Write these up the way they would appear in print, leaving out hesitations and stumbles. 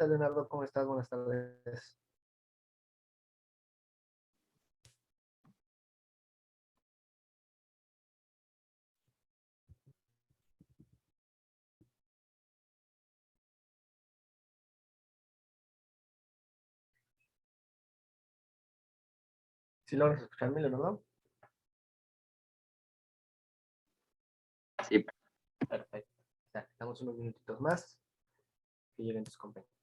tal, Leonardo? ¿Cómo estás? Buenas tardes. ¿Sí logras escucharme, Leonardo? Sí, Perfecto. Ya, damos unos minutitos más que lleguen tus compañeros.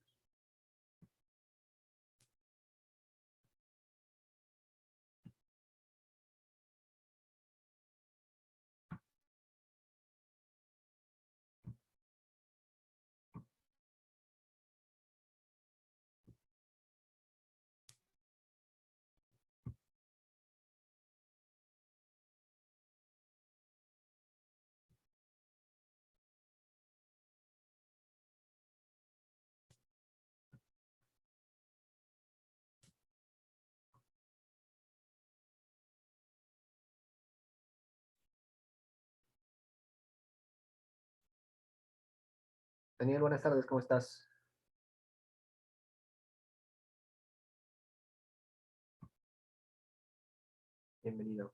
Daniel, buenas tardes, ¿cómo estás? Bienvenido.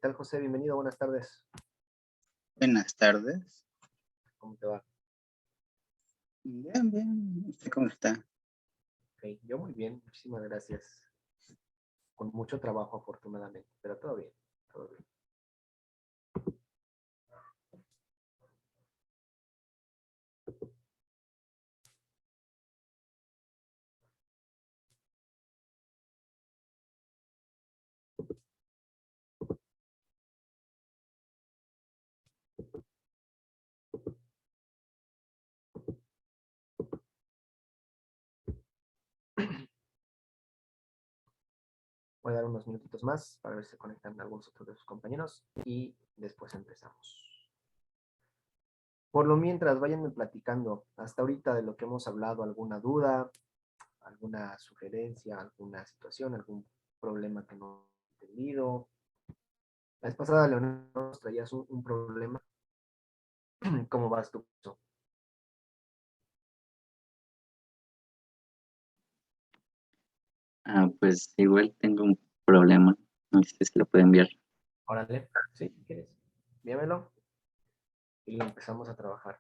¿Qué tal, José? Bienvenido, buenas tardes. buenas tardes. ¿Cómo te va? Bien, bien. ¿Usted cómo está? Ok, yo muy bien, muchísimas gracias. Con mucho trabajo, afortunadamente, pero todo bien, todo bien. Voy a dar unos minutitos más para ver si se conectan algunos otros de sus compañeros y después empezamos. Por lo mientras, váyanme platicando hasta ahorita de lo que hemos hablado, alguna duda, alguna sugerencia, alguna situación, algún problema que no he entendido. La vez pasada, Leonardo, nos traías un problema. ¿Cómo vas tú? Pues igual tengo un problema. No sé si lo puede enviar. Órale, ¿sí? ¿Quieres? Envíamelo y lo empezamos a trabajar.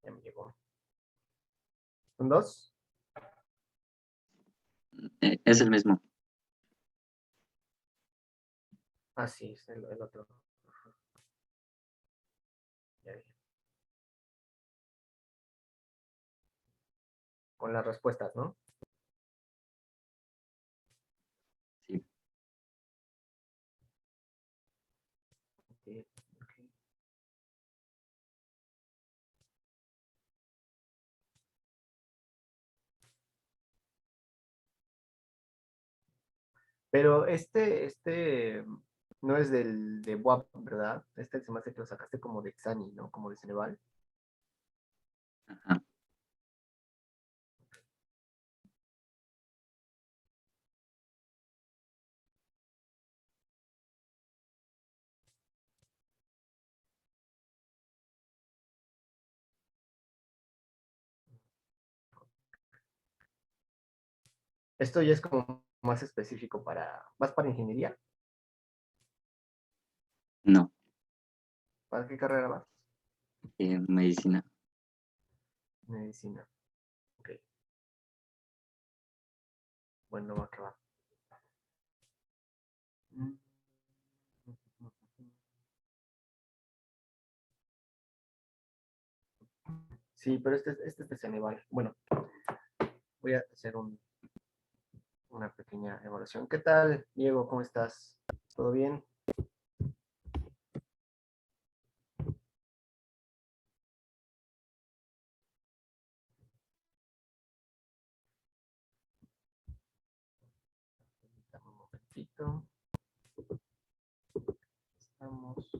Ya me llegó. ¿Un dos? Es el mismo. Ah, sí, es el otro. Ya vi. Con las respuestas, ¿no? Sí. Sí, ok. Pero este no es de WAP, ¿verdad? Este se me hace que lo sacaste como de Xani, ¿no? Como de Ceneval. Ajá. Esto ya es como más específico ¿Vas para ingeniería? No. ¿Para qué carrera vas? Medicina. Medicina. Ok. Bueno, va que va. Sí, pero este es de Ceneval. Bueno, voy a hacer una pequeña evaluación. ¿Qué tal, Diego? ¿Cómo estás? ¿Todo bien? Dame un momentito. Estamos.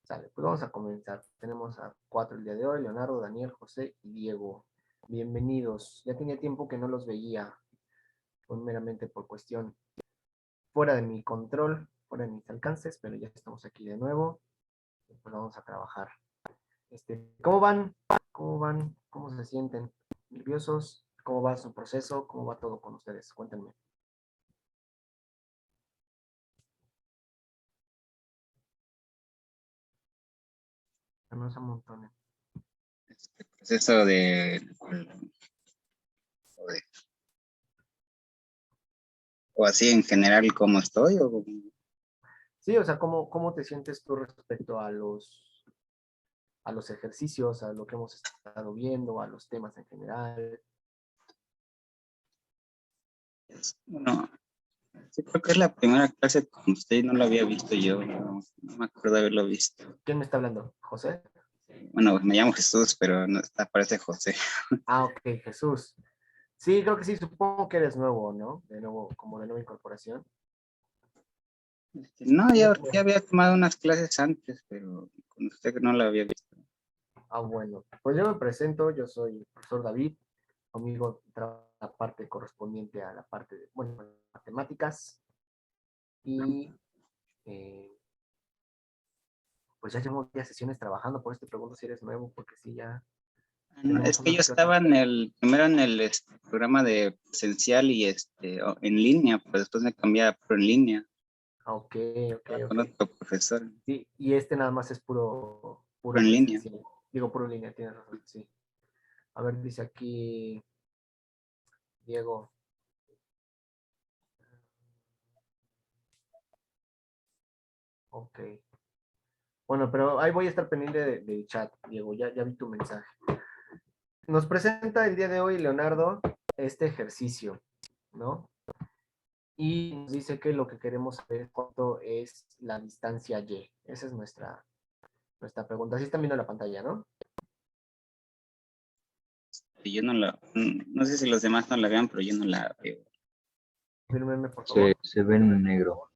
Sale, pues vamos a comenzar. Tenemos a cuatro el día de hoy: Leonardo, Daniel, José y Diego. Bienvenidos. Ya tenía tiempo que no los veía, fue meramente por cuestión fuera de mi control, fuera de mis alcances, pero ya estamos aquí de nuevo. Pues vamos a trabajar. ¿Cómo van? ¿Cómo van? ¿Cómo se sienten? ¿Nerviosos? ¿Cómo va su proceso? ¿Cómo va todo con ustedes? Cuéntenme. No se amontonen. El proceso o así en general cómo estoy o Sí, o sea, ¿cómo te sientes tú respecto a los ejercicios, a lo que hemos estado viendo, a los temas en general? bueno, sí creo que es la primera clase con usted, no la había visto yo, no me acuerdo de haberlo visto. ¿Quién me está hablando? ¿José? Bueno, me llamo Jesús, pero no está, parece José. Ah, ok, Jesús. Sí, creo que sí, supongo que eres nuevo, ¿no? De nuevo, como de nueva incorporación. No, ya había tomado unas clases antes, pero con usted no la había visto. Ah, bueno. Pues yo me presento, yo soy el profesor David, conmigo trabaja la parte correspondiente a la parte de, bueno, matemáticas y eh, pues ya llevamos varias sesiones trabajando, por eso te pregunto si eres nuevo, porque sí, ya No, es tenemos que yo unas clases. estaba primero en el programa de presencial y en línea, pues después me cambié a pro en línea, Ah, ok, ok, estaba ok. con otro profesor, Sí, y este nada más es puro, pro puro en línea. presencial. Digo, puro en línea, tienes razón, sí. A ver, dice aquí Diego. Ok. Bueno, pero ahí voy a estar pendiente del chat, Diego, ya vi tu mensaje. Nos presenta el día de hoy Leonardo este ejercicio, ¿no? Y nos dice que lo que queremos saber es cuánto es la distancia Y. Esa es nuestra pregunta. Así están viendo la pantalla, ¿no? Y yo no sé si los demás no la vean, pero yo no la veo. Fírmenme, por Se, favor. se ve en negro.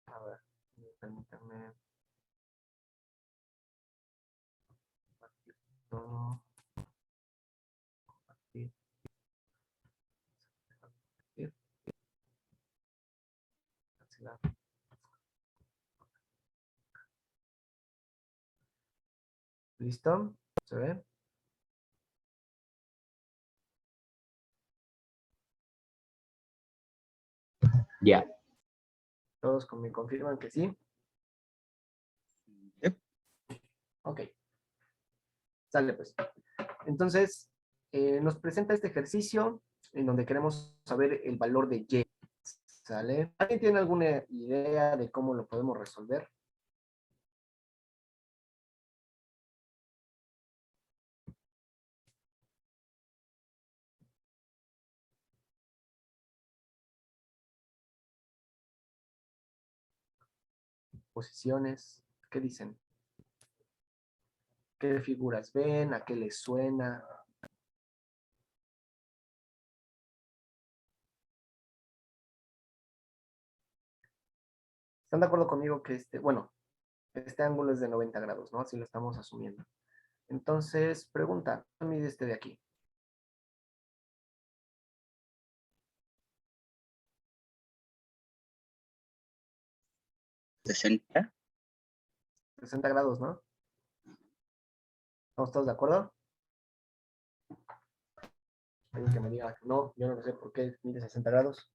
A ver, permítanme. Todo. Compartir, compartir, cancelar. ¿Listo? ¿Se ve? Ya. Todos me confirman que sí. Yep. Ok, sale pues. Entonces, nos presenta este ejercicio en donde queremos saber el valor de Y. ¿Sale? ¿Alguien tiene alguna idea de cómo lo podemos resolver? Posiciones, ¿qué dicen? ¿Qué figuras ven? ¿A qué les suena? ¿Están de acuerdo conmigo que bueno, este ángulo es de 90 grados, ¿no? Así lo estamos asumiendo. Entonces, pregunta, ¿cuánto mide este de aquí? 60. 60 grados, ¿no? ¿Estamos todos de acuerdo? Alguien que me diga, no, yo no sé por qué mide 60 grados.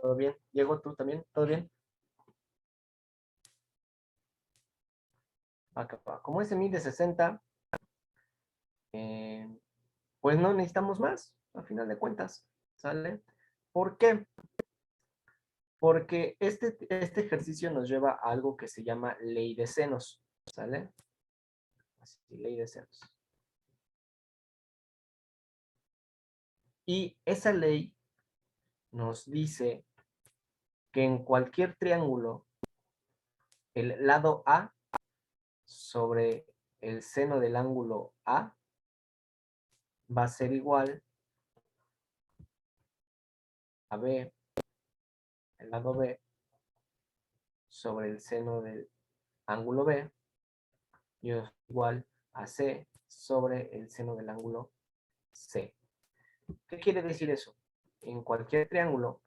¿Todo bien? Diego, ¿tú también? ¿Todo bien? Acá, como ese mide 60, pues no necesitamos más, a final de cuentas, ¿sale? ¿Por qué? Porque este ejercicio nos lleva a algo que se llama ley de senos, ¿sale? Así, ley de senos. Y esa ley nos dice que en cualquier triángulo, el lado A sobre el seno del ángulo A va a ser igual a B, el lado B, sobre el seno del ángulo B, y es igual a C sobre el seno del ángulo C. ¿Qué quiere decir eso? En cualquier triángulo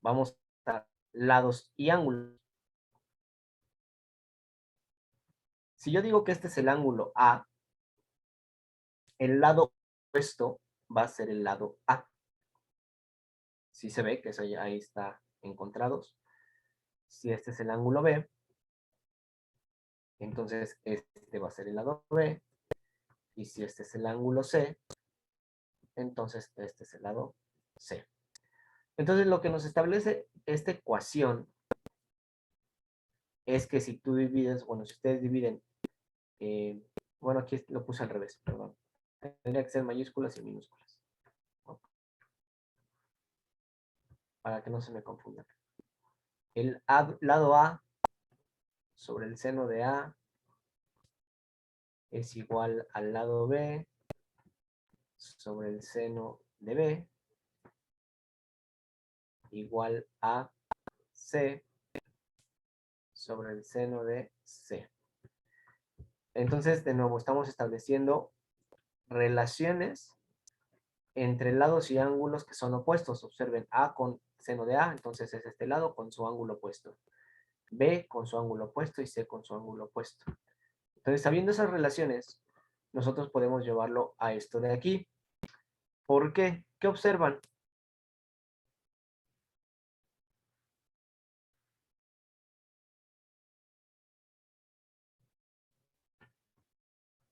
vamos a estar lados y ángulos. Si yo digo que este es el ángulo A, el lado opuesto va a ser el lado A. Si se ve que eso ya ahí está encontrados. Si este es el ángulo B, entonces este va a ser el lado B. Y si este es el ángulo C, entonces este es el lado C. Entonces lo que nos establece esta ecuación es que si tú divides, bueno, si ustedes dividen, bueno, aquí lo puse al revés, perdón. Tendría que ser mayúsculas y minúsculas, ¿no? Para que no se me confundan. El lado A sobre el seno de A es igual al lado B sobre el seno de B igual a C sobre el seno de C. Entonces, de nuevo, estamos estableciendo relaciones entre lados y ángulos que son opuestos. Observen, A con seno de A, entonces es este lado con su ángulo opuesto. B con su ángulo opuesto y C con su ángulo opuesto. Entonces, sabiendo esas relaciones, nosotros podemos llevarlo a esto de aquí. ¿Por qué? ¿Qué observan?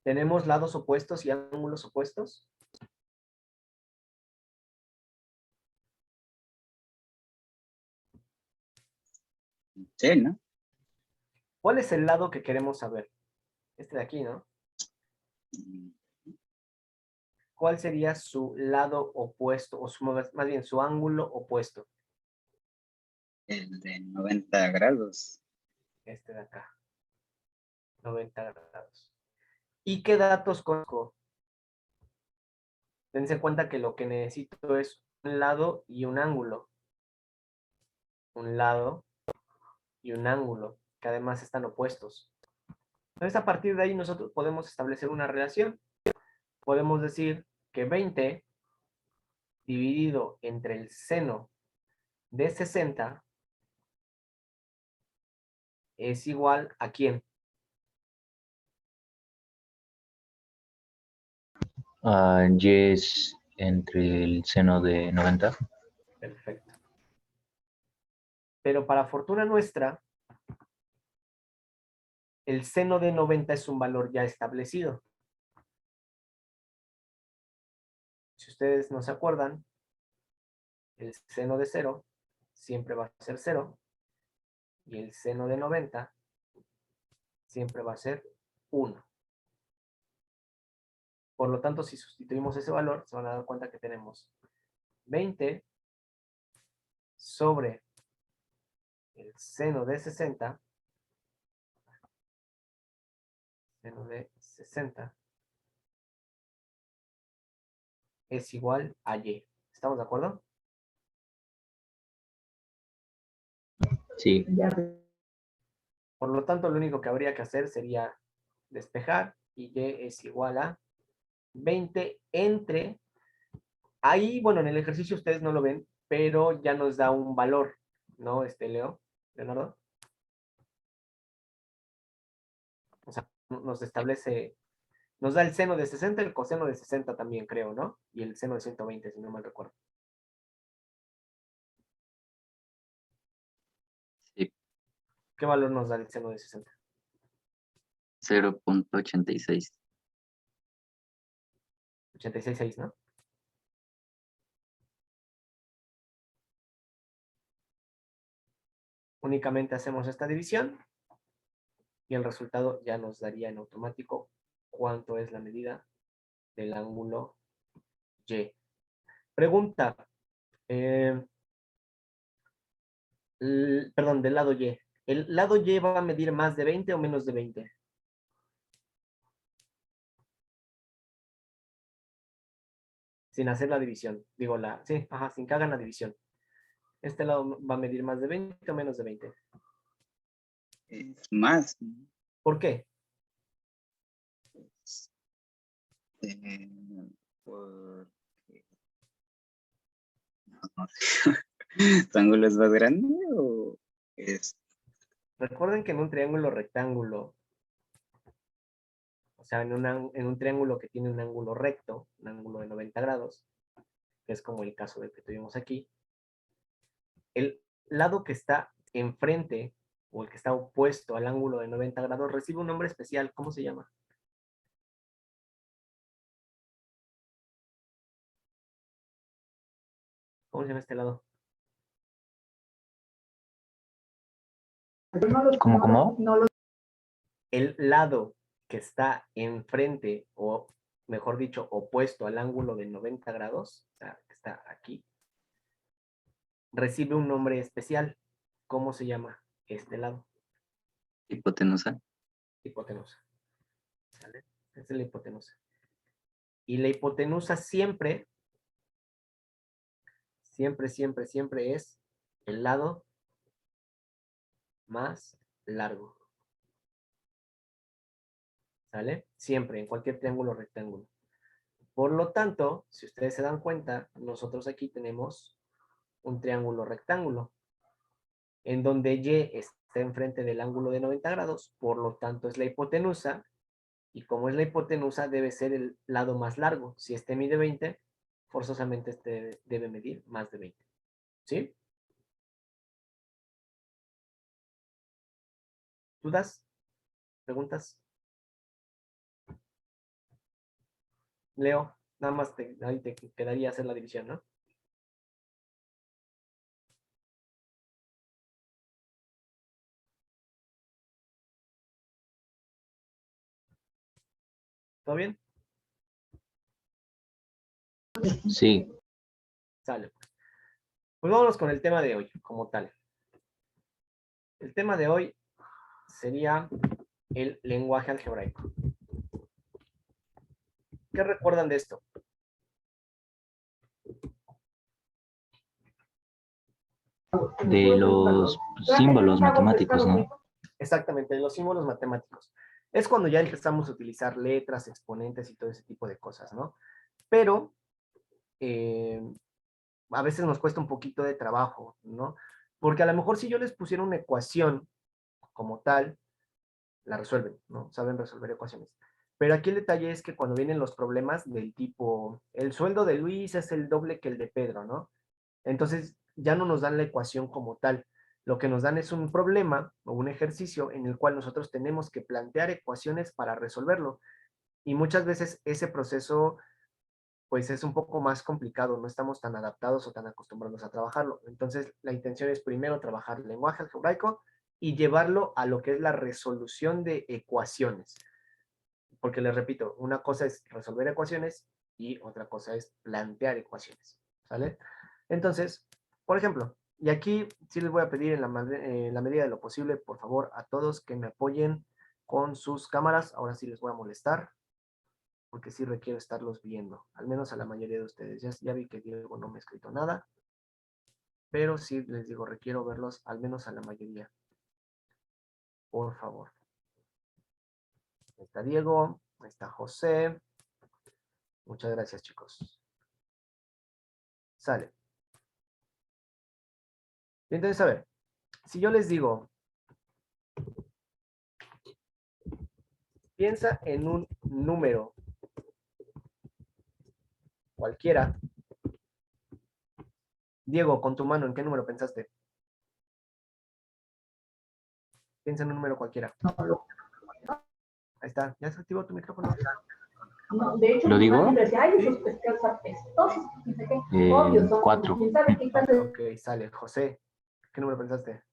¿Tenemos lados opuestos y ángulos opuestos? Sí, ¿no? ¿Cuál es el lado que queremos saber? Este de aquí, ¿no? ¿Cuál sería su lado opuesto, o más bien su ángulo opuesto? El de 90 grados. Este de acá, 90 grados. ¿Y qué datos conozco? Dense en cuenta que lo que necesito es un lado y un ángulo. Un lado y un ángulo, que además están opuestos. Entonces, a partir de ahí nosotros podemos establecer una relación. Podemos decir que 20 dividido entre el seno de 60 es igual a ¿quién? Y es entre el seno de 90. Perfecto. Pero para fortuna nuestra, el seno de 90 es un valor ya establecido. Si ustedes no se acuerdan, el seno de 0 siempre va a ser 0 y el seno de 90 siempre va a ser 1. Por lo tanto, si sustituimos ese valor, se van a dar cuenta que tenemos 20 sobre el seno de 60, seno de 60 es igual a y. ¿Estamos de acuerdo? Sí. Por lo tanto, lo único que habría que hacer sería despejar y y es igual a 20 entre... Ahí, bueno, en el ejercicio ustedes no lo ven, pero ya nos da un valor, ¿no, Leonardo? O sea, nos establece Nos da el seno de 60, el coseno de 60 también, creo, ¿no? Y el seno de 120, si no mal recuerdo. Sí, ¿Qué valor nos da el seno de 60? 0.86. 86.6, ¿no? Únicamente hacemos esta división y el resultado ya nos daría en automático cuánto es la medida del ángulo Y. Pregunta, perdón, del lado Y. ¿El lado Y va a medir más de 20 o menos de 20? Sin hacer la división. Digo, sí, ajá, sin que hagan la división. ¿Este lado va a medir más de 20 o menos de 20? Es más, ¿no? ¿Por qué? Eh, porque no sé. ¿Tu ángulo es más grande o es? Recuerden que en un triángulo rectángulo, o sea, en un triángulo que tiene un ángulo recto, un ángulo de 90 grados, que es como el caso del que tuvimos aquí, el lado que está enfrente o el que está opuesto al ángulo de 90 grados recibe un nombre especial. ¿Cómo se llama? ¿Cómo se llama este lado? ¿Cómo? El lado que está enfrente, o mejor dicho, opuesto al ángulo de 90 grados, o sea, que está aquí, recibe un nombre especial. ¿Cómo se llama este lado? Hipotenusa. Hipotenusa. ¿Sale? Esta es la hipotenusa. Y la hipotenusa siempre es el lado más largo. ¿Sale? Siempre, en cualquier triángulo o rectángulo. Por lo tanto, si ustedes se dan cuenta, nosotros aquí tenemos un triángulo rectángulo, en donde Y está enfrente del ángulo de 90 grados, por lo tanto es la hipotenusa, y como es la hipotenusa, debe ser el lado más largo. Si este mide 20, forzosamente este debe medir más de 20. ¿Sí? ¿Dudas? ¿Preguntas? Leo, nada más ahí te quedaría hacer la división, ¿no? ¿Todo bien? Sí, Sale. Pues vámonos con el tema de hoy, como tal. El tema de hoy sería el lenguaje algebraico. ¿Qué recuerdan de esto? de los símbolos matemáticos, ¿no? Exactamente, de los símbolos matemáticos. Es cuando ya empezamos a utilizar letras, exponentes y todo ese tipo de cosas, ¿no? Pero a veces nos cuesta un poquito de trabajo, ¿no? Porque a lo mejor si yo les pusiera una ecuación como tal, la resuelven, ¿no? Saben resolver ecuaciones. Pero aquí el detalle es que cuando vienen los problemas del tipo, el sueldo de Luis es el doble que el de Pedro, ¿no? Entonces ya no nos dan la ecuación como tal. Lo que nos dan es un problema o un ejercicio en el cual nosotros tenemos que plantear ecuaciones para resolverlo. Y muchas veces ese proceso pues es un poco más complicado, no estamos tan adaptados o tan acostumbrados a trabajarlo. Entonces la intención es primero trabajar el lenguaje algebraico y llevarlo a lo que es la resolución de ecuaciones. Porque les repito, una cosa es resolver ecuaciones y otra cosa es plantear ecuaciones. ¿Sale? Entonces, por ejemplo, y aquí sí les voy a pedir en la medida de lo posible, por favor, a todos que me apoyen con sus cámaras. Ahora sí les voy a molestar, porque sí requiero estarlos viendo, al menos a la mayoría de ustedes. Ya vi que Diego no me ha escrito nada, pero sí les digo, requiero verlos al menos a la mayoría. Por favor. Ahí está Diego, ahí está José. Muchas gracias, chicos. Sale. Entonces, a ver, si yo les digo Piensa en un número cualquiera. Diego, con tu mano, ¿en qué número pensaste? Piensa en un número cualquiera. Ahí está, ya se activó tu micrófono. No, de hecho, ¿Lo digo? siempre decía, ay, esos pescados apestosos, no sé qué. Obvio, son 4. quién sabe qué clase de... Ok, sale. José, ¿qué número pensaste?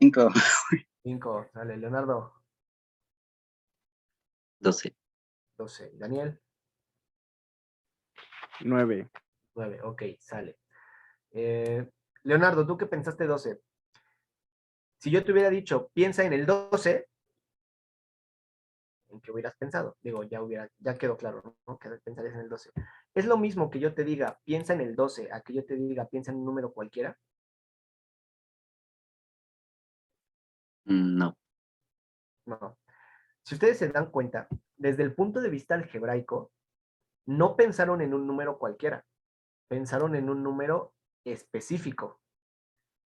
5. 5, sale. Leonardo, 12. 12. Daniel, 9. 9, ok, sale. Leonardo, ¿tú qué pensaste 12? Si yo te hubiera dicho, piensa en el 12, ¿en qué hubieras pensado? Digo, ya quedó claro, ¿no? Que pensarías en el 12. Es lo mismo que yo te diga, piensa en el 12, a que yo te diga, piensa en un número cualquiera. No. No. Si ustedes se dan cuenta, desde el punto de vista algebraico, no pensaron en un número cualquiera, pensaron en un número específico.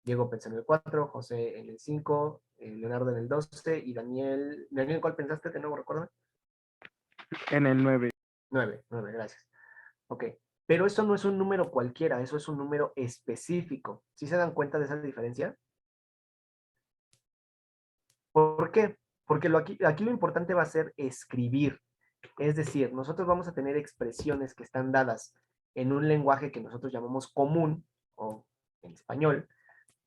Diego pensó en el 4, José en el 5, Leonardo en el 12 y Daniel, ¿en cuál pensaste? De nuevo, recuerda. En el 9. 9, gracias. Ok, pero eso no es un número cualquiera, eso es un número específico. ¿Sí se dan cuenta de esa diferencia? ¿Por qué? Porque aquí lo importante va a ser escribir. Es decir, nosotros vamos a tener expresiones que están dadas en un lenguaje que nosotros llamamos común o en español,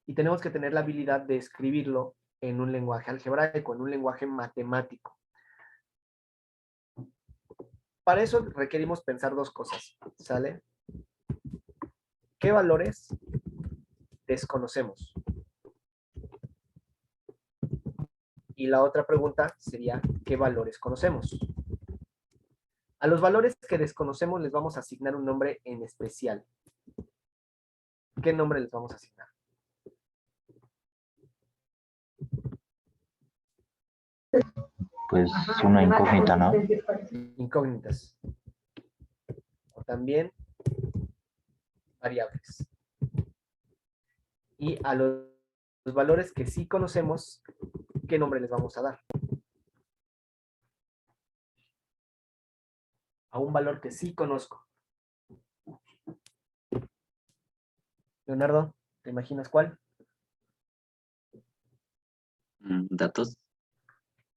y tenemos que tener la habilidad de escribirlo en un lenguaje algebraico, en un lenguaje matemático. Para eso requerimos pensar dos cosas, ¿sale? ¿Qué valores desconocemos? Y la otra pregunta sería, ¿qué valores conocemos? A los valores que desconocemos les vamos a asignar un nombre en especial. ¿Qué nombre les vamos a asignar? Pues una incógnita, ¿no? Incógnitas. O también variables. Y a los valores que sí conocemos, ¿qué nombre les vamos a dar? A un valor que sí conozco. Leonardo, ¿te imaginas cuál? Datos.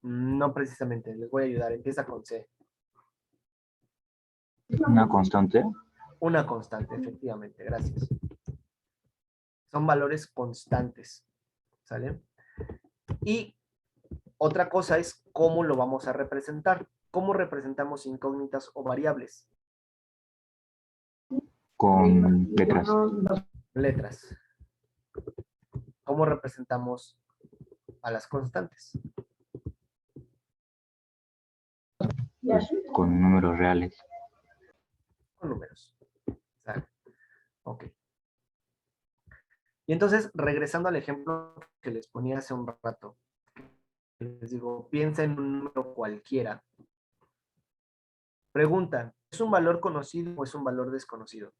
No precisamente, les voy a ayudar. Empieza con C. Una constante. Una constante, efectivamente, gracias. Son valores constantes, ¿sale? Y otra cosa es cómo lo vamos a representar. ¿Cómo representamos incógnitas o variables? Con letras. Letras. ¿Cómo representamos a las constantes? Pues con números reales. Con números. ¿Sale? Ok. Y entonces, regresando al ejemplo que les ponía hace un rato, les digo, piensa en un número cualquiera. Pregunta, ¿es un valor conocido o es un valor desconocido?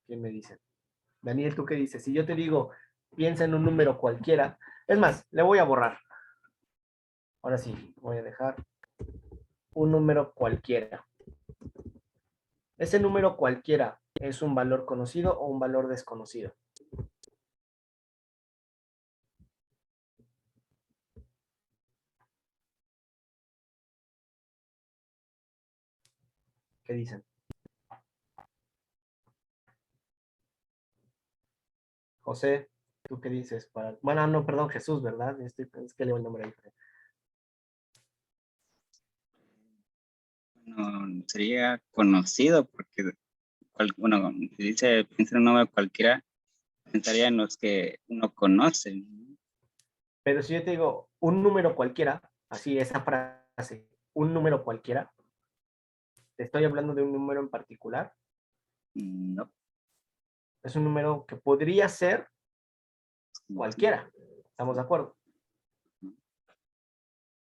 ¿Quién me dice? Daniel, ¿tú qué dices? Si yo te digo, piensa en un número cualquiera, es más, le voy a borrar. Ahora sí, voy a dejar un número cualquiera. ¿Ese número cualquiera es un valor conocido o un valor desconocido? ¿Qué dicen? José, ¿tú qué dices? Bueno, no, perdón, Jesús, ¿verdad? Es que leo el nombre ahí. Bueno, sería conocido porque, bueno, si dice piensa en un nombre cualquiera, pensaría en los que uno conoce, ¿no? Pero si yo te digo un número cualquiera, así esa frase, un número cualquiera, te estoy hablando de un número en particular, No. es un número que podría ser cualquiera. ¿Estamos de acuerdo?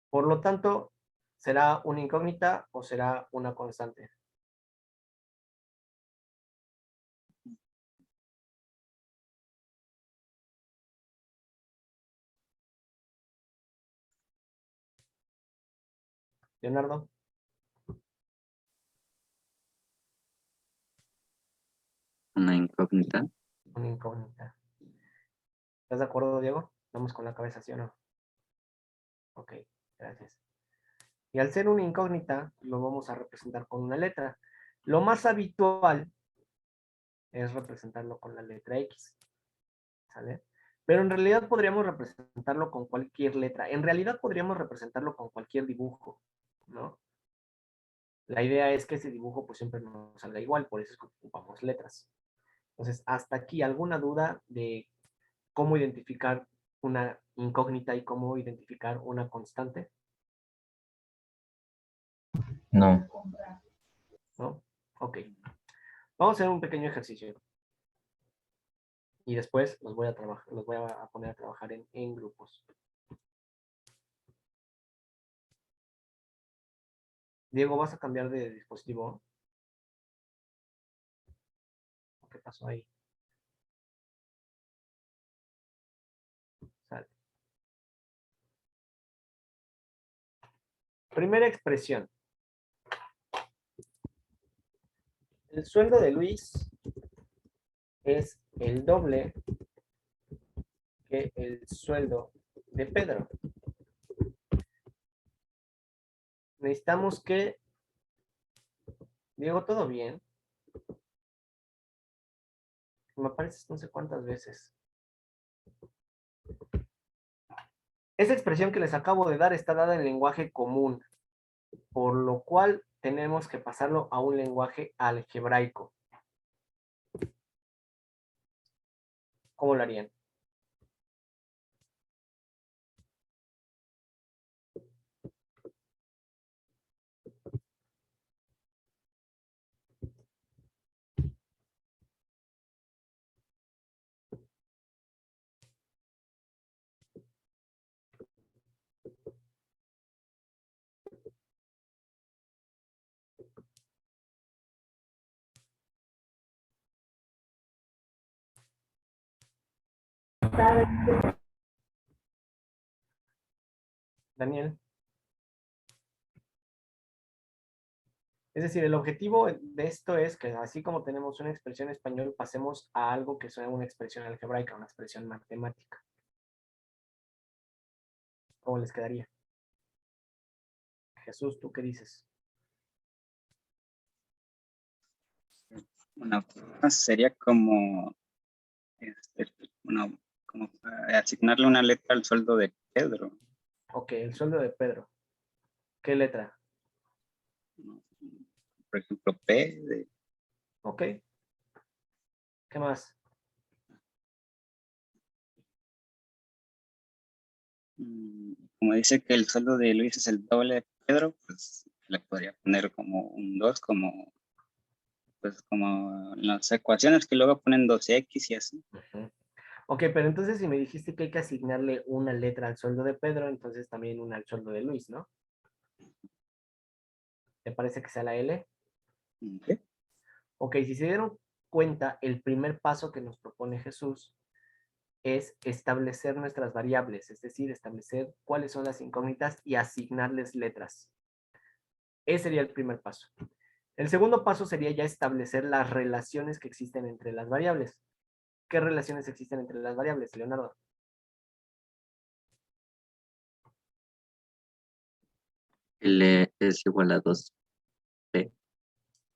Por lo tanto, ¿será una incógnita o será una constante? Leonardo, Una incógnita. una incógnita. ¿Estás de acuerdo, Diego? Vamos con la cabeza, ¿sí o no? Ok, gracias. Y al ser una incógnita, lo vamos a representar con una letra. Lo más habitual es representarlo con la letra X. ¿Sale? Pero en realidad podríamos representarlo con cualquier letra. En realidad podríamos representarlo con cualquier dibujo, ¿no? La idea es que ese dibujo pues siempre nos salga igual, por eso es que ocupamos letras. Entonces, hasta aquí, ¿alguna duda de cómo identificar una incógnita y cómo identificar una constante? No. ¿No? Ok. Vamos a hacer un pequeño ejercicio. Y después los voy a poner a trabajar en grupos. Diego, ¿vas a cambiar de dispositivo? ¿Qué pasó ahí? Sale. Primera expresión. El sueldo de Luis es el doble que el sueldo de Pedro. Necesitamos que... Diego, ¿todo bien? Me apareces no sé cuántas veces. Esa expresión que les acabo de dar está dada en lenguaje común, por lo cual tenemos que pasarlo a un lenguaje algebraico. ¿Cómo lo harían? Daniel. Es decir, el objetivo de esto es que así como tenemos una expresión en español, pasemos a algo que sea una expresión algebraica, una expresión matemática. ¿Cómo les quedaría? Jesús, ¿tú qué dices? Una forma sería como, como asignarle una letra al sueldo de Pedro. Ok, el sueldo de Pedro. ¿Qué letra? ¿No? Por ejemplo, P de Ok. ¿Qué más? como dice que el sueldo de Luis es el doble de Pedro, pues le podría poner como un 2, pues como en las ecuaciones que luego ponen 2x y así. Uh-huh. Ok, pero entonces si me dijiste que hay que asignarle una letra al sueldo de Pedro, entonces también una al sueldo de Luis, ¿no? ¿Te parece que sea la L? ¿Okay? Ok, si se dieron cuenta, el primer paso que nos propone Jesús es establecer nuestras variables, es decir, establecer cuáles son las incógnitas y asignarles letras. Ese sería el primer paso. El segundo paso sería ya establecer las relaciones que existen entre las variables. ¿Qué relaciones existen entre las variables, Leonardo? L es igual a 2P.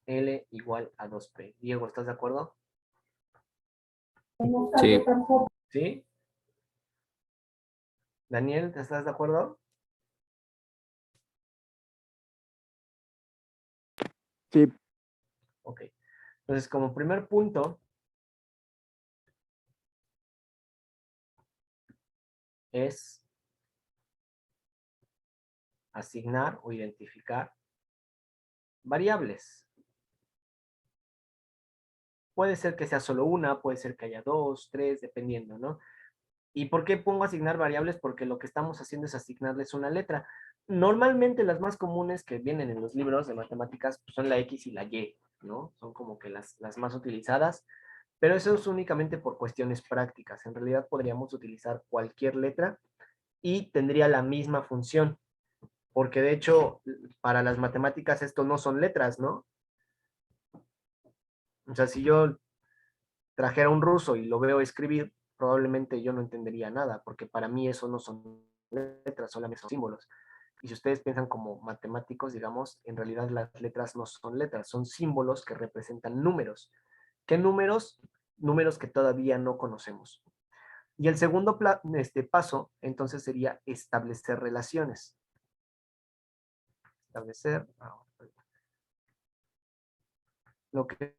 L igual a 2P. Diego, ¿estás de acuerdo? Sí. ¿Sí? Daniel, ¿estás de acuerdo? Sí. Ok. Entonces, como primer punto, es asignar o identificar variables. Puede ser que sea solo una, puede ser que haya dos, tres, dependiendo, ¿no? ¿Y por qué pongo asignar variables? Porque lo que estamos haciendo es asignarles una letra. Normalmente las más comunes que vienen en los libros de matemáticas pues, son la X y la Y, ¿no? Son como que las más utilizadas, pero eso es únicamente por cuestiones prácticas. En realidad podríamos utilizar cualquier letra y tendría la misma función. porque de hecho, para las matemáticas esto no son letras, ¿no? O sea, si yo trajera un ruso y lo veo escribir, probablemente yo no entendería nada, porque para mí eso no son letras, solamente son símbolos. Y si ustedes piensan como matemáticos, digamos, en realidad las letras no son letras, son símbolos que representan números. ¿Qué números? Números que todavía no conocemos. Y el segundo paso, entonces, sería establecer relaciones. Establecer, lo que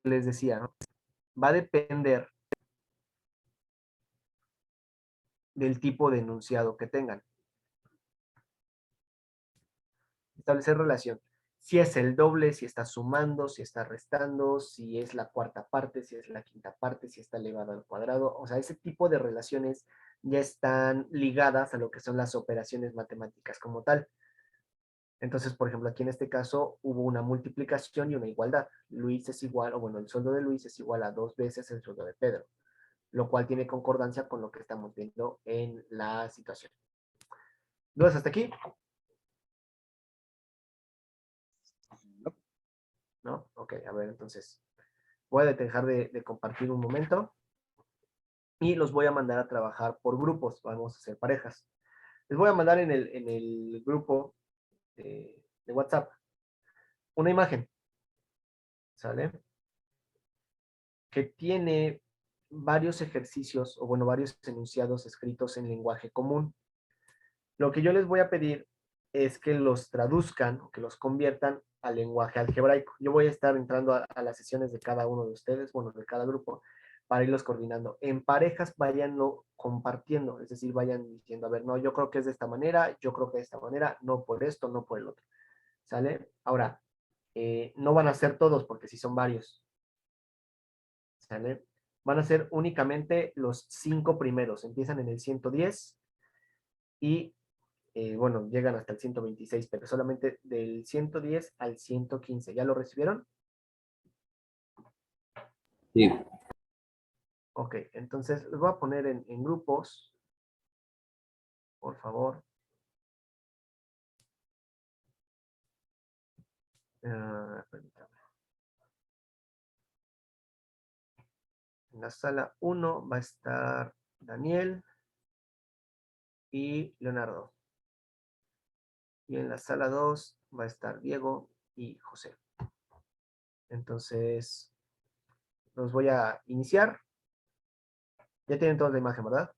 les decía, ¿no? Va a depender del tipo de enunciado que tengan. Establecer relación. Si es el doble, si está sumando, si está restando, si es la cuarta parte, si es la quinta parte, si está elevado al cuadrado. O sea, ese tipo de relaciones ya están ligadas a lo que son las operaciones matemáticas como tal. Entonces, por ejemplo, aquí en este caso hubo una multiplicación y una igualdad. Luis es igual, o bueno, el sueldo de Luis es igual a 2 veces el sueldo de Pedro, lo cual tiene concordancia con lo que estamos viendo en la situación. ¿Dudas hasta aquí? ¿No? Ok, a ver, entonces voy a dejar de compartir un momento y los voy a mandar a trabajar por grupos. Vamos a hacer parejas. Les voy a mandar en el grupo de WhatsApp una imagen, ¿sale? Que tiene varios ejercicios, o bueno, varios enunciados escritos en lenguaje común. Lo que yo les voy a pedir es que los traduzcan o que los conviertan al lenguaje algebraico. Yo voy a estar entrando a las sesiones de cada uno de ustedes, bueno, de cada grupo, para irlos coordinando. En parejas vayanlo compartiendo, es decir, vayan diciendo, a ver, no, yo creo que es de esta manera, yo creo que de esta manera, no por esto, no por el otro. ¿Sale? Ahora, no van a ser todos porque si son varios. ¿Sale? Van a ser únicamente los 5 primeros. Empiezan en el 110 y bueno, llegan hasta el 126, pero solamente del 110 al 115. ¿Ya lo recibieron? Sí. Ok, entonces los voy a poner en grupos, por favor. Permítame. En la sala 1 va a estar Daniel y Leonardo. Y en la sala 2 va a estar Diego y José. Entonces, los voy a iniciar. Ya tienen toda la imagen, ¿verdad?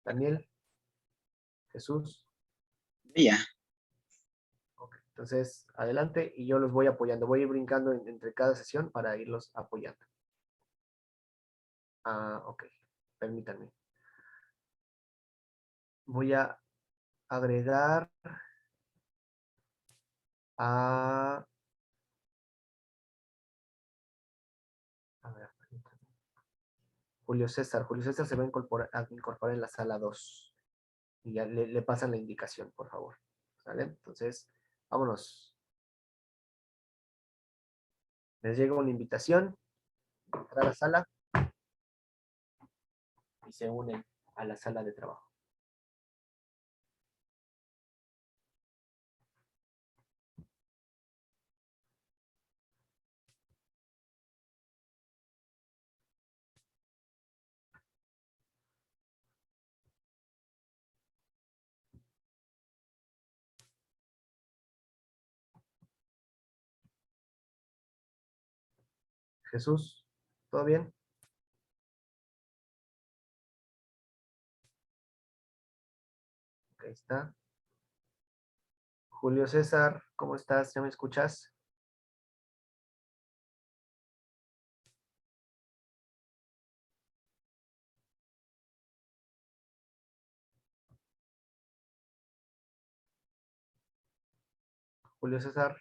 Daniel, Jesús. Ya. Ok, entonces, adelante y yo los voy apoyando. Voy a ir brincando entre cada sesión para irlos apoyando. Ok, permítanme. Voy a agregar a... A ver, permítanme. Julio César. Julio César se va a incorporar en la sala 2. Y ya le pasan la indicación, por favor. ¿Sale? Entonces, vámonos. Les llega una invitación a entrar a la sala y se unen a la sala de trabajo. Jesús, ¿todo bien? Ahí está. Julio César, ¿cómo estás? ¿Ya me escuchas? Julio César.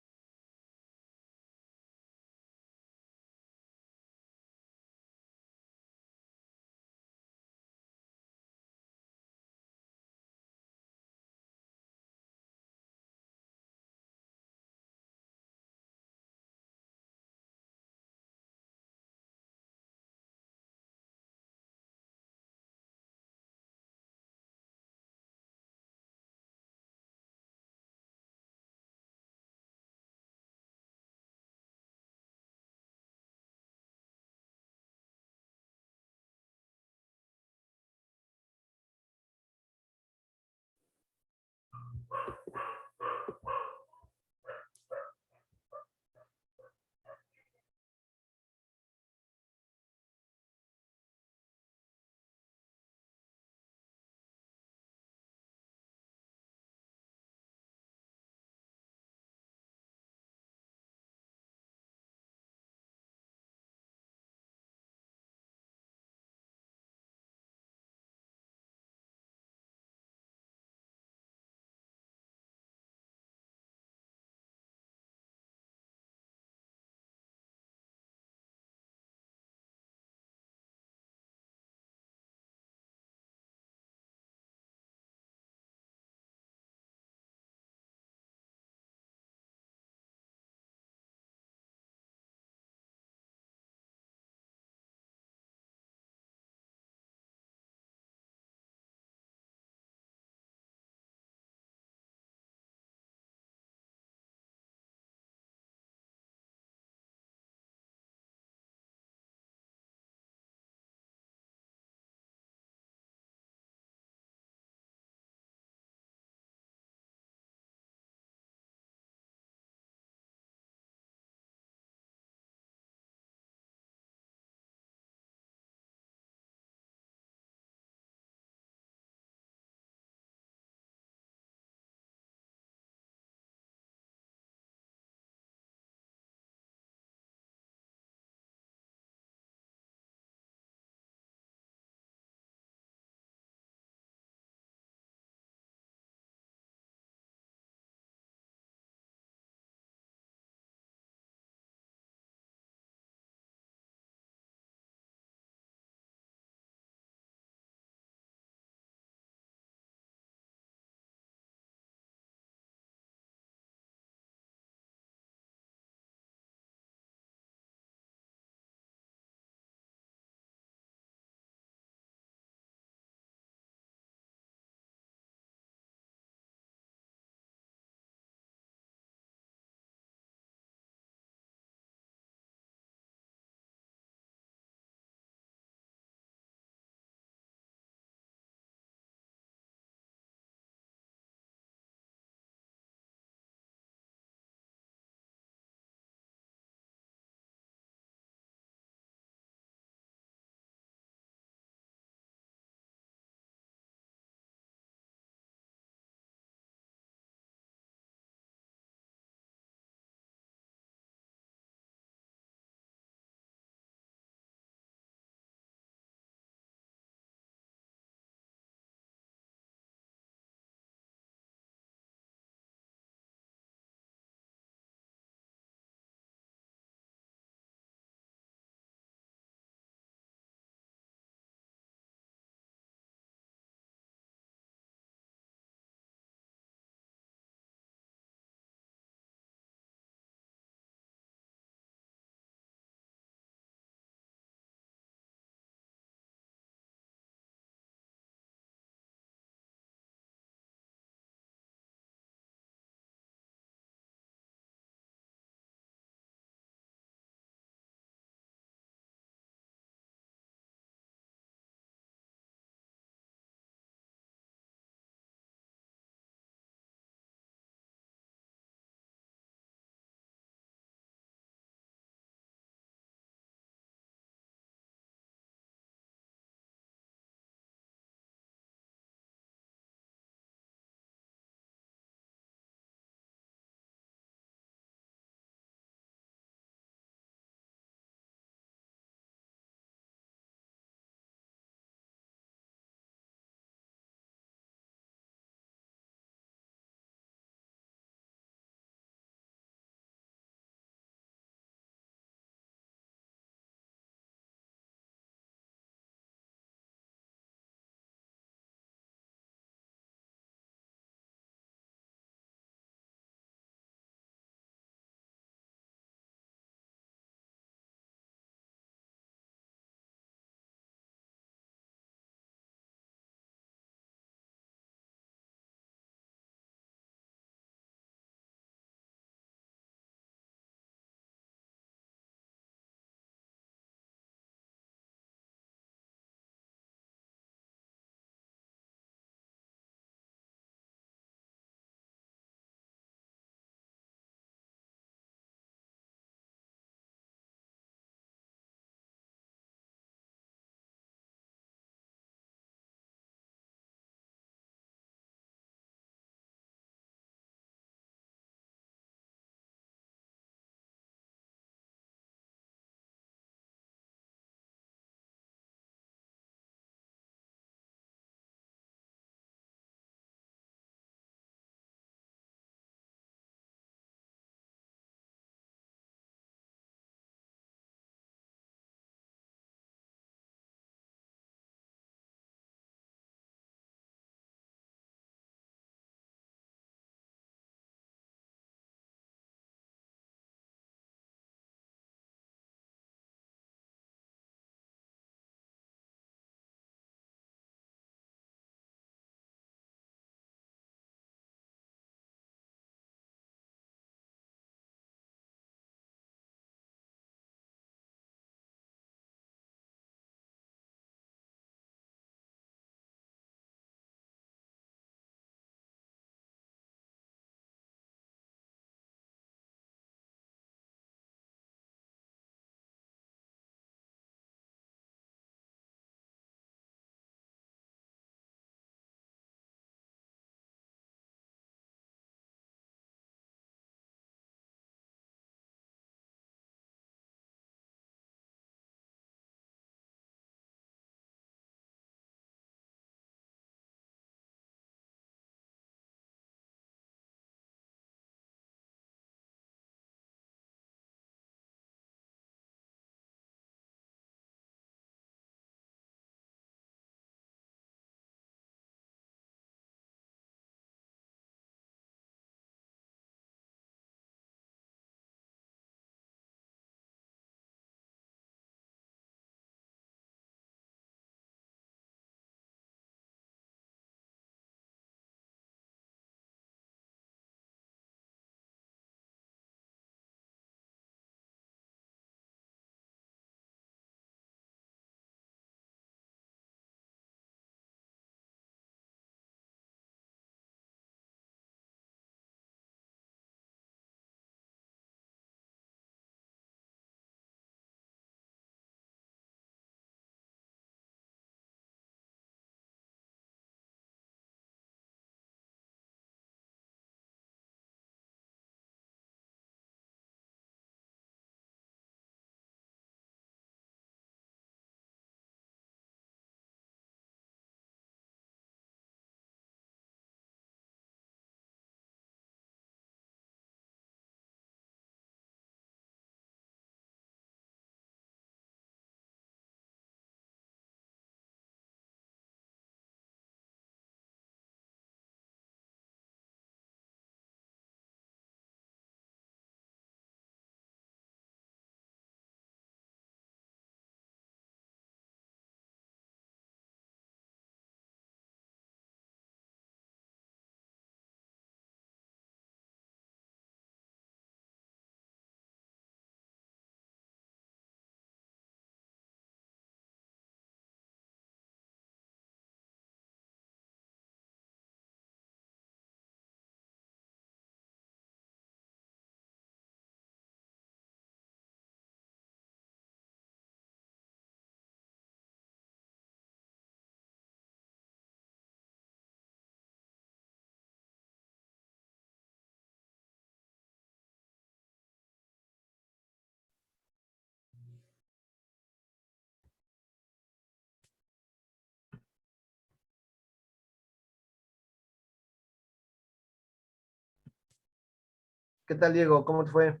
¿Qué tal, Diego? ¿Cómo te fue?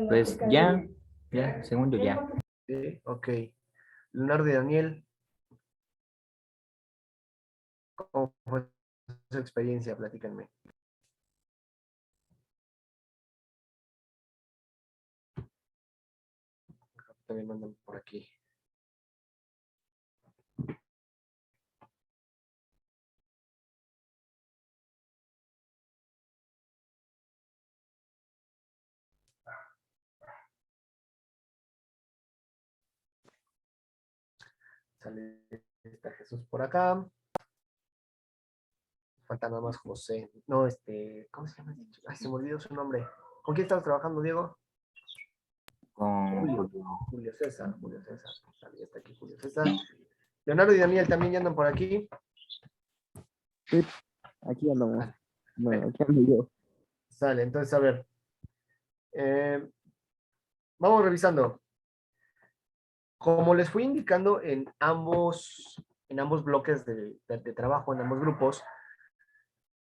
Pues ya, según yo ya. Sí, ok. Leonardo y Daniel, ¿cómo fue su experiencia? Platícanme. También mandan por aquí. Sale, está Jesús por acá. Falta nada más José. No, ¿cómo se llama? Ay, se me olvidó su nombre. ¿Con quién estabas trabajando, Diego? Con Julio. Julio. Julio César. Sale, ya está aquí Julio César. Leonardo y Daniel también ya andan por aquí. Sí, aquí andamos. Vale. Bueno, aquí ando yo. Sale, entonces a ver. Vamos revisando. Como les fui indicando en ambos bloques de trabajo, en ambos grupos,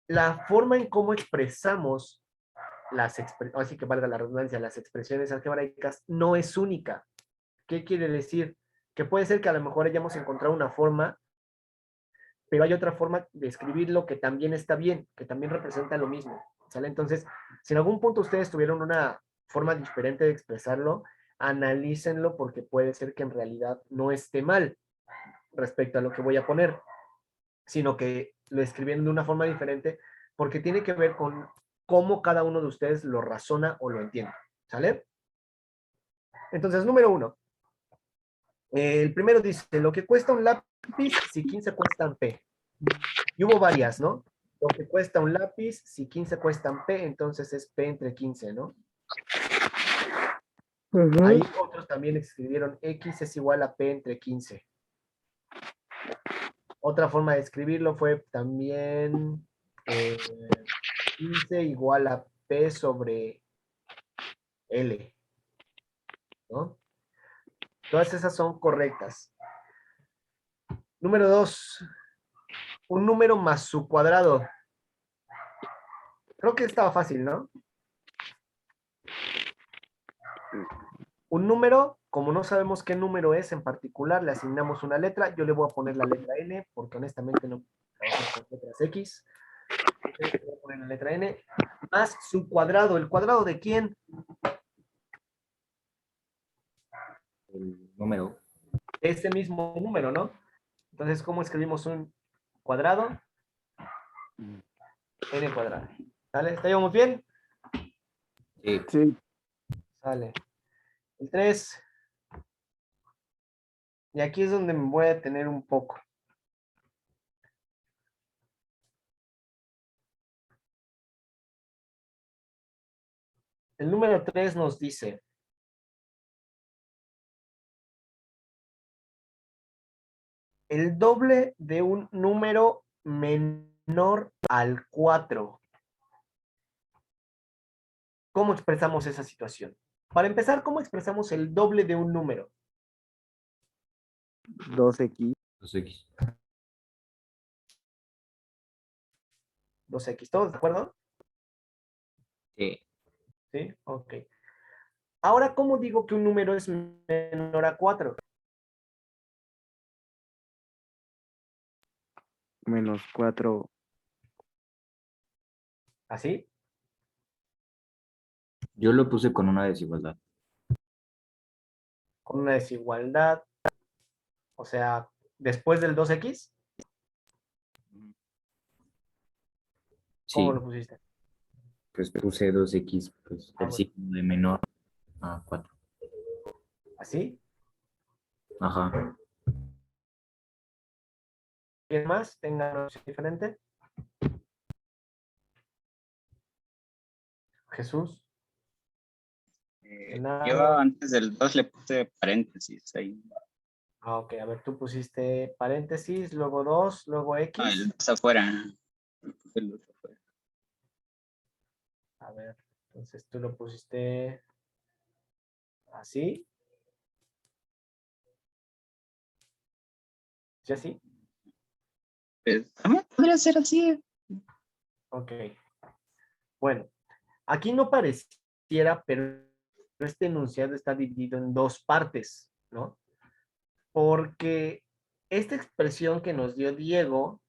la forma en cómo expresamos así que valga la redundancia, las expresiones algebraicas no es única. ¿Qué quiere decir? Que puede ser que a lo mejor hayamos encontrado una forma, pero hay otra forma de escribirlo que también está bien, que también representa lo mismo, ¿sale? Entonces, si en algún punto ustedes tuvieron una forma diferente de expresarlo, analícenlo porque puede ser que en realidad no esté mal respecto a lo que voy a poner, sino que lo escribieron de una forma diferente porque tiene que ver con cómo cada uno de ustedes lo razona o lo entiende, ¿sale? Entonces, número 1. El primero dice, lo que cuesta un lápiz si 15 cuestan P. Y hubo varias, ¿no? Lo que cuesta un lápiz si 15 cuestan P, entonces es P entre 15, ¿no? Ahí otros también escribieron X es igual a P entre 15. Otra forma de escribirlo fue también 15 igual a P sobre L, ¿no? Todas esas son correctas. Número 2, un número más su cuadrado. Creo que estaba fácil, ¿no? Un número, como no sabemos qué número es en particular, le asignamos una letra. Yo le voy a poner la letra N, porque honestamente no trabajo con letras X. Entonces, le voy a poner la letra N, más su cuadrado. ¿El cuadrado de quién? El número. Ese mismo número, ¿no? Entonces, ¿cómo escribimos un cuadrado? N cuadrado. ¿Sale? ¿Estamos bien? Sí. Sí, Sale. El 3. Y aquí es donde me voy a detener un poco. El número 3 nos dice, el doble de un número menor al 4. ¿Cómo expresamos esa situación? Para empezar, ¿cómo expresamos el doble de un número? 2X. 2X. 2x, ¿todos de acuerdo? Sí. Sí, ok. Ahora, ¿cómo digo que un número es menor a 4? Menos 4. ¿Así? Yo lo puse con una desigualdad. Con una desigualdad. O sea, después del 2x, ¿cómo Sí, lo pusiste? pues puse 2X, pues el bueno. signo de menor a 4. ¿Así? Ajá. ¿Quién más tenga una opción diferente? Jesús. Yo Leonardo. antes del 2 le puse paréntesis ahí. Ah, ok, a ver, tú pusiste paréntesis, luego 2, luego No, X. el 2 afuera. Puse el 2 afuera. A ver, entonces tú lo pusiste así. ¿Sí así? Pues, también podría ser así. Ok. Bueno, aquí no pareciera, pero este enunciado está dividido en dos partes, ¿no? Porque esta expresión que nos dio Diego,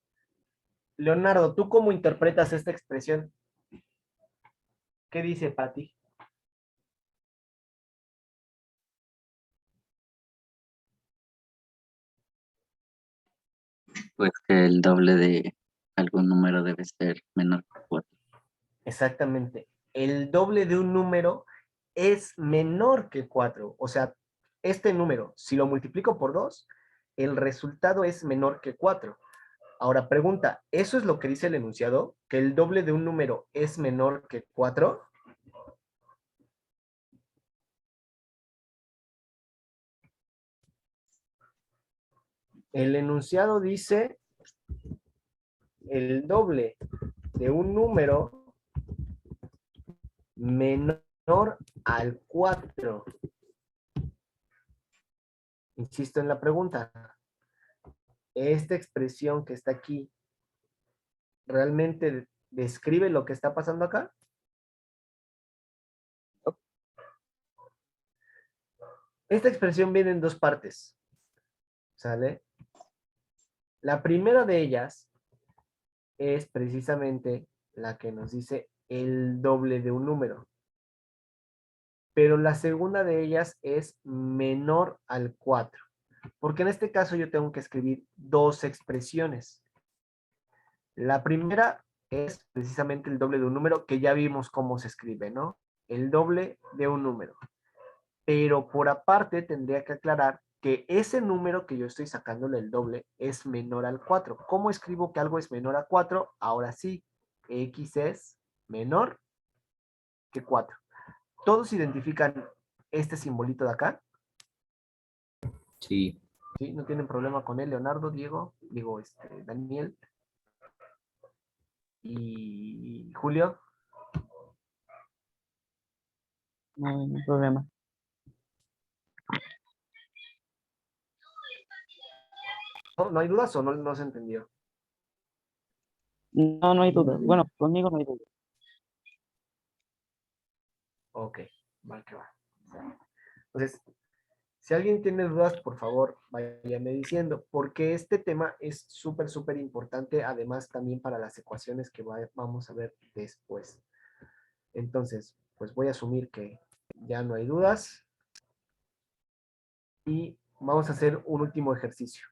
Leonardo, ¿tú cómo interpretas esta expresión? ¿Qué dice Patti? Pues que el doble de algún número debe ser menor que 4. Exactamente. El doble de un número es menor que 4. O sea, este número, si lo multiplico por 2, el resultado es menor que 4. Ahora pregunta, ¿eso es lo que dice el enunciado? ¿Que el doble de un número es menor que 4? El enunciado dice el doble de un número menor al 4. Insisto en la pregunta. Esta expresión que está aquí, ¿realmente describe lo que está pasando acá? Esta expresión viene en dos partes, ¿sale? La primera de ellas es precisamente la que nos dice el doble de un número. Pero la segunda de ellas es menor al 4. Porque en este caso yo tengo que escribir dos expresiones. La primera es precisamente el doble de un número, que ya vimos cómo se escribe, ¿no? El doble de un número. Pero por aparte tendría que aclarar que ese número que yo estoy sacándole el doble es menor al 4. ¿Cómo escribo que algo es menor a 4? Ahora sí, x es menor que 4. ¿Todos identifican este simbolito de acá? Sí, ¿Sí? ¿No tienen problema con él, Leonardo, Diego, Daniel y Julio? No hay ningún problema. ¿No hay dudas o no se entendió? No, no hay duda. Bueno, conmigo no hay duda. Ok, va que va. Entonces, si alguien tiene dudas, por favor, váyame diciendo, porque este tema es súper, súper importante, además también para las ecuaciones que vamos a ver después. Entonces, pues voy a asumir que ya no hay dudas y vamos a hacer un último ejercicio.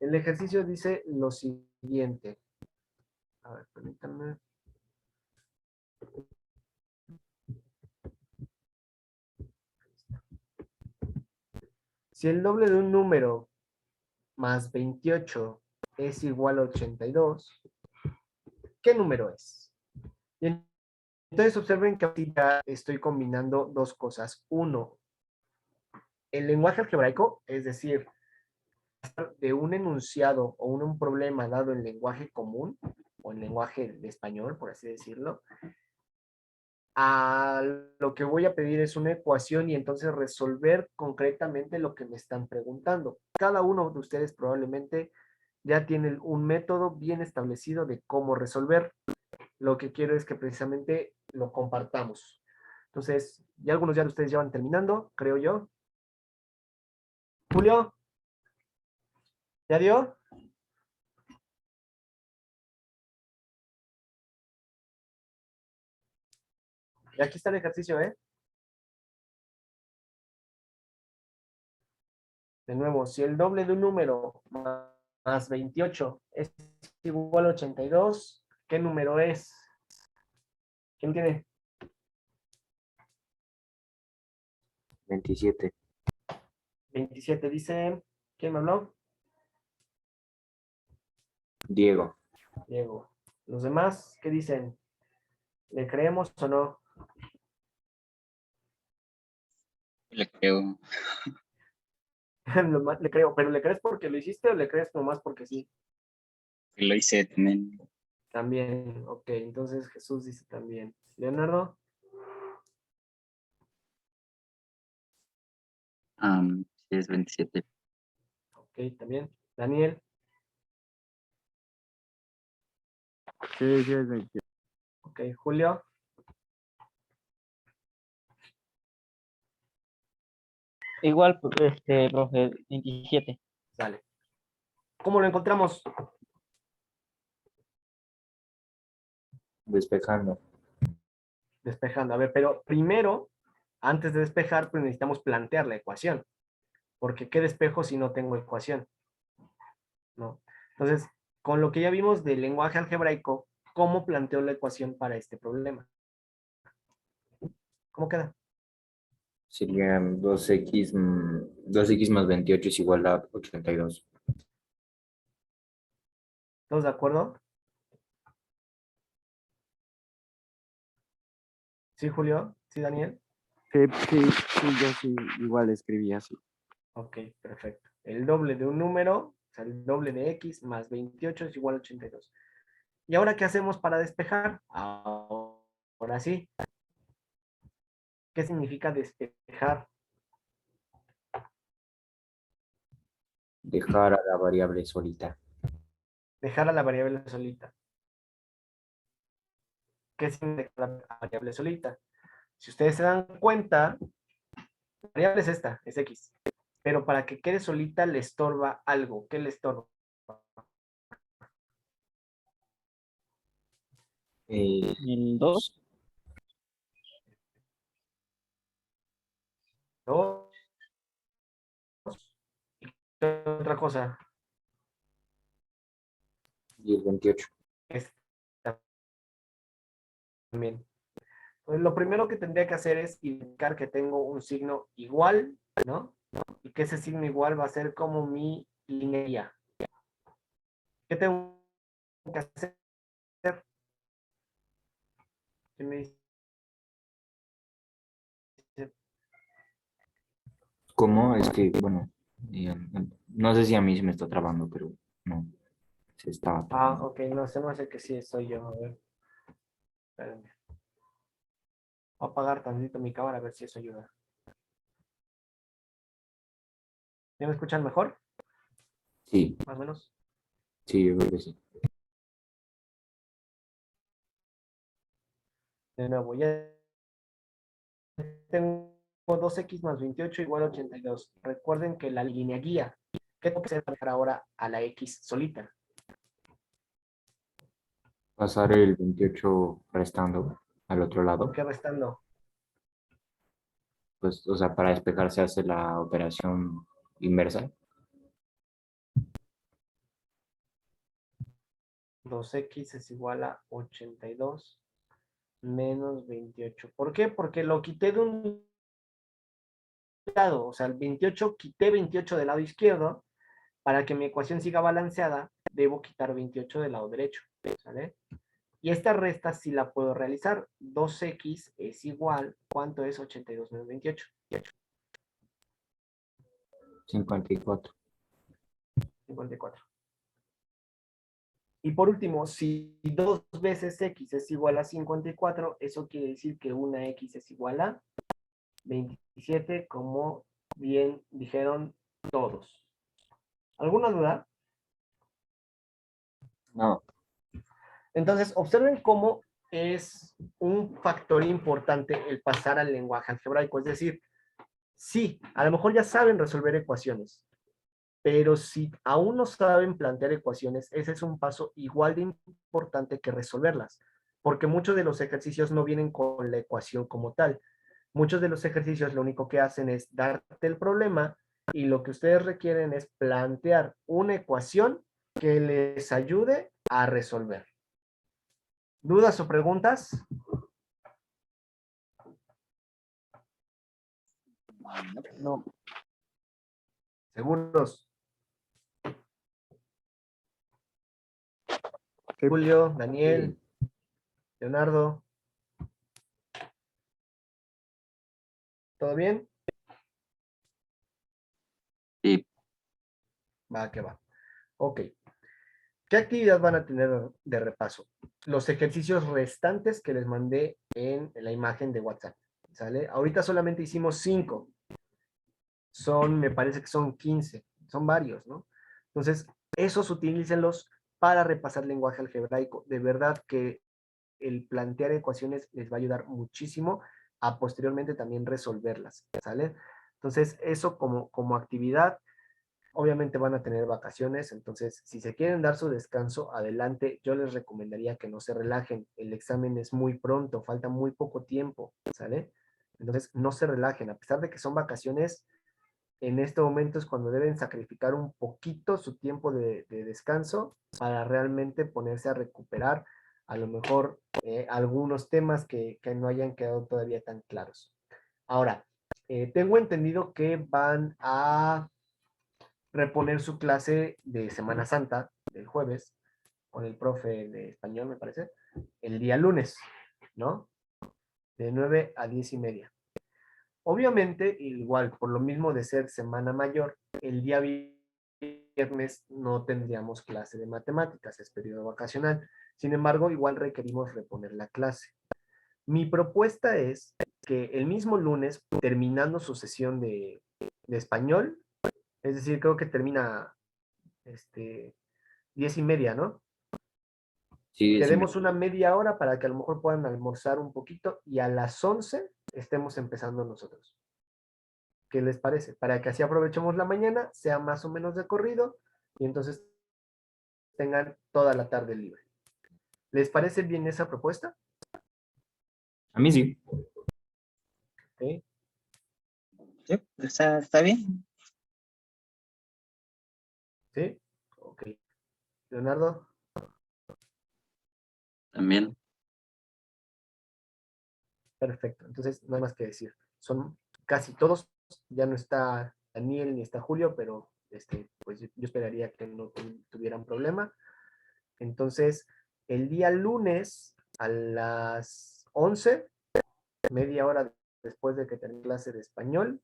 El ejercicio dice lo siguiente. A ver, permítanme. Si el doble de un número más 28 es igual a 82, ¿qué número es? Y entonces observen que aquí ya estoy combinando dos cosas. Uno, el lenguaje algebraico, es decir, de un enunciado o un problema dado en lenguaje común o en lenguaje de español, por así decirlo, a lo que voy a pedir es una ecuación y entonces resolver concretamente lo que me están preguntando. Cada uno de ustedes probablemente ya tiene un método bien establecido de cómo resolver. Lo que quiero es que precisamente lo compartamos. Entonces, ya algunos de ustedes ya van terminando, creo yo. Julio, ¿ya dio? Y aquí está el ejercicio, ¿eh? De nuevo, si el doble de un número más 28 es igual a 82, ¿qué número es? ¿Quién tiene? 27. 27 dice. ¿Quién me habló? Diego. Diego. ¿Los demás qué dicen? ¿Le creemos o no? Le creo. Le creo, pero ¿le crees porque lo hiciste o le crees nomás porque sí? Que lo hice también. También, ok, entonces Jesús dice también. Leonardo, Sí, es 27. ok, también. Daniel, Sí, es 28. Ok, Julio. Igual, profe, 27. Sale. ¿Cómo lo encontramos? Despejando. Despejando. A ver, pero primero, antes de despejar, pues necesitamos plantear la ecuación. Porque ¿qué despejo si no tengo ecuación? ¿No? Entonces, con lo que ya vimos del lenguaje algebraico, ¿cómo planteo la ecuación para este problema? ¿Cómo queda? Serían 2x más 28 es igual a 82. ¿Todos de acuerdo? ¿Sí, Julio? ¿Sí, Daniel? Sí, yo sí, igual escribí así. Ok, perfecto. El doble de un número, o sea, el doble de x más 28 es igual a 82. ¿Y ahora qué hacemos para despejar? Ahora sí. ¿Qué significa despejar? Dejar a la variable solita. Dejar a la variable solita. ¿Qué significa la variable solita? Si ustedes se dan cuenta, la variable es esta, es x. Pero para que quede solita le estorba algo. ¿Qué le estorba? El 2. Dos. ¿Qué otra cosa? Y el 28. Esta también. Pues lo primero que tendría que hacer es indicar que tengo un signo igual, ¿no? Y que ese signo igual va a ser como mi línea guía. ¿Qué tengo que hacer? ¿Qué me dice? ¿Cómo? Es que, bueno, no sé si a mí se me está trabando, pero no, se estaba Ah, trabando. ok, no, se me hace que sí soy yo. A ver, espérenme. Voy a apagar tantito mi cámara a ver si eso ayuda. ¿Ya me escuchan mejor? Sí, Más o menos. sí, yo creo que sí. De nuevo, ya tengo 2x más 28 igual a 82. Recuerden que la línea guía, ¿qué tengo que hacer para dejar ahora a la x solita? Pasar el 28 restando al otro ¿Por lado, qué restando? pues, o sea, para despejar se hace la operación inversa. 2x es igual a 82 menos 28. ¿Por qué? Porque lo quité de un lado, o sea, el 28, quité 28 del lado izquierdo. Para que mi ecuación siga balanceada, debo quitar 28 del lado derecho, ¿sale? Y esta resta sí la puedo realizar. 2x es igual, ¿cuánto es 82 menos 28? 54. 54. Y por último, si 2 veces x es igual a 54, eso quiere decir que una x es igual a 27, como bien dijeron todos. ¿Alguna duda? No, Entonces, observen cómo es un factor importante el pasar al lenguaje algebraico. Es decir, sí, a lo mejor ya saben resolver ecuaciones, pero si aún no saben plantear ecuaciones, ese es un paso igual de importante que resolverlas, porque muchos de los ejercicios no vienen con la ecuación como tal. Muchos de los ejercicios lo único que hacen es darte el problema y lo que ustedes requieren es plantear una ecuación que les ayude a resolver. ¿Dudas o preguntas? No. ¿Seguros? Sí. Julio, Daniel, sí. Leonardo, ¿todo bien? Sí, Va, que va. Ok. ¿Qué actividad van a tener de repaso? Los ejercicios restantes que les mandé en la imagen de WhatsApp. ¿Sale? Ahorita solamente hicimos 5. Me parece que son 15. Son varios, ¿no? Entonces, esos utilícenlos para repasar lenguaje algebraico. De verdad que el plantear ecuaciones les va a ayudar muchísimo a posteriormente también resolverlas, ¿sale? Entonces, eso como actividad, obviamente van a tener vacaciones, entonces si se quieren dar su descanso, adelante. Yo les recomendaría que no se relajen. El examen es muy pronto, falta muy poco tiempo, ¿sale? Entonces, no se relajen. A pesar de que son vacaciones, en este momento es cuando deben sacrificar un poquito su tiempo de descanso para realmente ponerse a recuperar a lo mejor algunos temas que no hayan quedado todavía tan claros. Ahora, tengo entendido que van a reponer su clase de Semana Santa, del jueves, con el profe de español, me parece, el día lunes, ¿no? De 9 a 10:30. Obviamente, igual, por lo mismo de ser semana mayor, el día viernes no tendríamos clase de matemáticas, es periodo vacacional. Sin embargo, igual requerimos reponer la clase. Mi propuesta es que el mismo lunes, terminando su sesión de español, es decir, creo que termina 10:30, ¿no? Sí, Le sí, demos una media hora para que a lo mejor puedan almorzar un poquito y a las 11 estemos empezando nosotros. ¿Qué les parece? Para que así aprovechemos la mañana, sea más o menos de corrido y entonces tengan toda la tarde libre. ¿Les parece bien esa propuesta? a mí sí. ¿Sí? Sí, está bien. ¿Sí? Ok. Leonardo, También. perfecto. Entonces, no hay más que decir. Son casi todos, ya no está Daniel ni está Julio, pero pues yo esperaría que no tuvieran problema. Entonces, el día lunes a las 11, media hora después de que termine clase de español,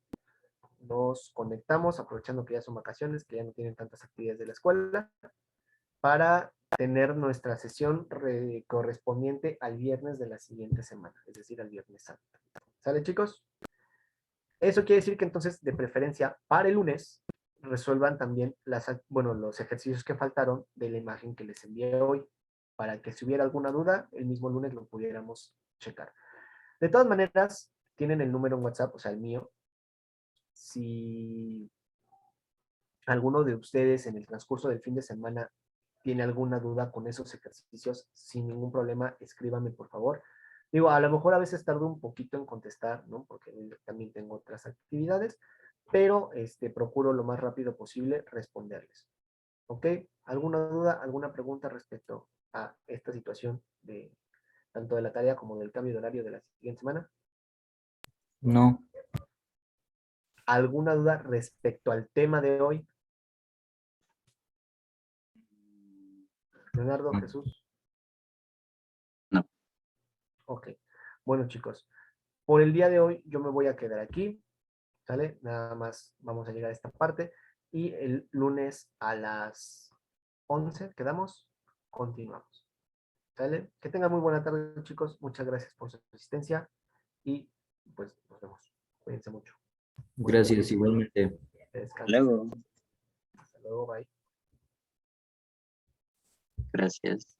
nos conectamos, aprovechando que ya son vacaciones, que ya no tienen tantas actividades de la escuela, para tener nuestra sesión correspondiente al viernes de la siguiente semana, es decir, al Viernes Santo. ¿Sale, chicos? Eso quiere decir que entonces, de preferencia, para el lunes, resuelvan también los ejercicios que faltaron de la imagen que les envié hoy, para que si hubiera alguna duda, el mismo lunes lo pudiéramos checar. De todas maneras, tienen el número en WhatsApp, o sea, el mío. Si alguno de ustedes en el transcurso del fin de semana tiene alguna duda con esos ejercicios, sin ningún problema, escríbame, por favor. Digo, a lo mejor a veces tardo un poquito en contestar, ¿no? Porque también tengo otras actividades, pero procuro lo más rápido posible responderles. ¿Ok? ¿Alguna duda, alguna pregunta respecto a esta situación de tanto de la tarea como del cambio de horario de la siguiente semana? No, ¿Alguna duda respecto al tema de hoy? Leonardo, no. Jesús. No. Ok. Bueno, chicos, por el día de hoy yo me voy a quedar aquí, ¿sale? Nada más vamos a llegar a esta parte y el lunes a las 11 quedamos, continuamos, ¿sale? Que tengan muy buena tarde, chicos. Muchas gracias por su asistencia y pues nos vemos. Cuídense mucho. Gracias, igualmente. Descansen. Luego. Hasta luego, bye. Gracias.